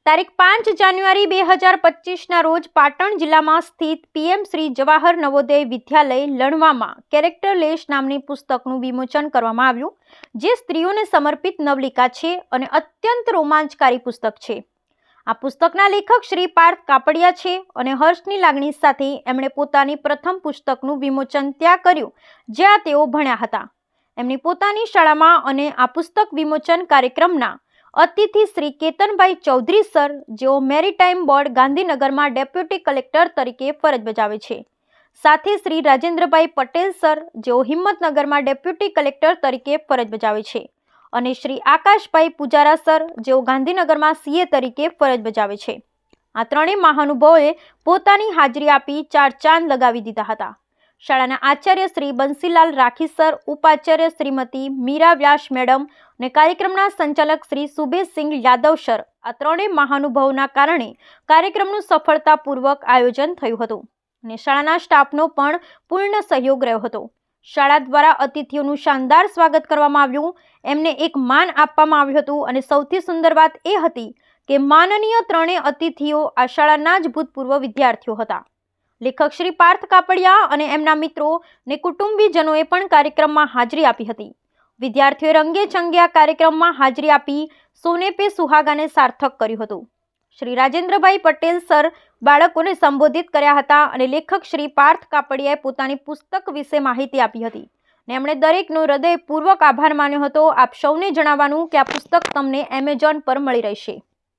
તારીખ 5 જાન્યુઆરી 2025ના રોજ પાટણ જિલ્લામાં સ્થિત પીએમ શ્રી જવાહર નવોદય વિદ્યાલય લણવામાં કેરેક્ટરલેસ નામની પુસ્તકનું વિમોચન કરવામાં આવ્યું, જે સ્ત્રીઓને સમર્પિત નવલિકા છે અને અત્યંત રોમાંચકારી પુસ્તક છે. આ પુસ્તકના લેખક શ્રી પાર્થ કાપડિયા છે અને હર્ષની લાગણી સાથે એમણે પોતાની પ્રથમ પુસ્તકનું વિમોચન ત્યાં કર્યું જ્યાં તેઓ ભણ્યા હતા. એમની પોતાની શાળામાં અને આ પુસ્તક વિમોચન કાર્યક્રમના અતિથિ શ્રી કેતનભાઈ ચૌધરી સર, જેઓ મેરીટાઈમ બોર્ડ ગાંધીનગરમાં ડેપ્યુટી કલેક્ટર તરીકે ફરજ બજાવે છે, સાથે શ્રી રાજેન્દ્રભાઈ પટેલ સર, જેઓ હિંમતનગરમાં ડેપ્યુટી કલેક્ટર તરીકે ફરજ બજાવે છે, અને શ્રી આકાશભાઈ પૂજારા સર, જેઓ ગાંધીનગરમાં સીએ તરીકે ફરજ બજાવે છે. આ ત્રણેય મહાનુભાવોએ પોતાની હાજરી આપી ચાર ચાંદ લગાવી દીધા હતા. શાળાના આચાર્ય શ્રી બંસીલાલ રાખી સર, ઉપાચાર્ય શ્રીમતી મીરા વ્યાસ મેડમ અને કાર્યક્રમના સંચાલક શ્રી સુબેશસિંહ યાદવ સર, આ ત્રણેય મહાનુભાવોના કારણે કાર્યક્રમનું સફળતાપૂર્વક આયોજન થયું હતું અને શાળાના સ્ટાફનો પણ પૂર્ણ સહયોગ રહ્યો હતો. શાળા દ્વારા અતિથિઓનું શાનદાર સ્વાગત કરવામાં આવ્યું, એમને એક માન આપવામાં આવ્યું હતું અને સૌથી સુંદર વાત એ હતી કે માનનીય ત્રણેય અતિથિઓ આ શાળાના જ ભૂતપૂર્વ વિદ્યાર્થીઓ હતા. લેખક શ્રી પાર્થ કાપડિયા અને એમના મિત્રો ને કુટુંબીજનોએ પણ કાર્યક્રમમાં હાજરી આપી હતી. વિદ્યાર્થીઓએ રંગે ચંગે આ કાર્યક્રમમાં હાજરી આપી સોને પે સુહાગાને સાર્થક કર્યું હતું. શ્રી રાજેન્દ્રભાઈ પટેલ સર બાળકોને સંબોધિત કર્યા હતા અને લેખક શ્રી પાર્થ કાપડિયાએ પોતાની પુસ્તક વિશે માહિતી આપી હતી અને એમણે દરેકનો હૃદયપૂર્વક આભાર માન્યો હતો. આપ સૌને જણાવવાનું કે આ પુસ્તક તમને એમેઝોન પર મળી રહેશે.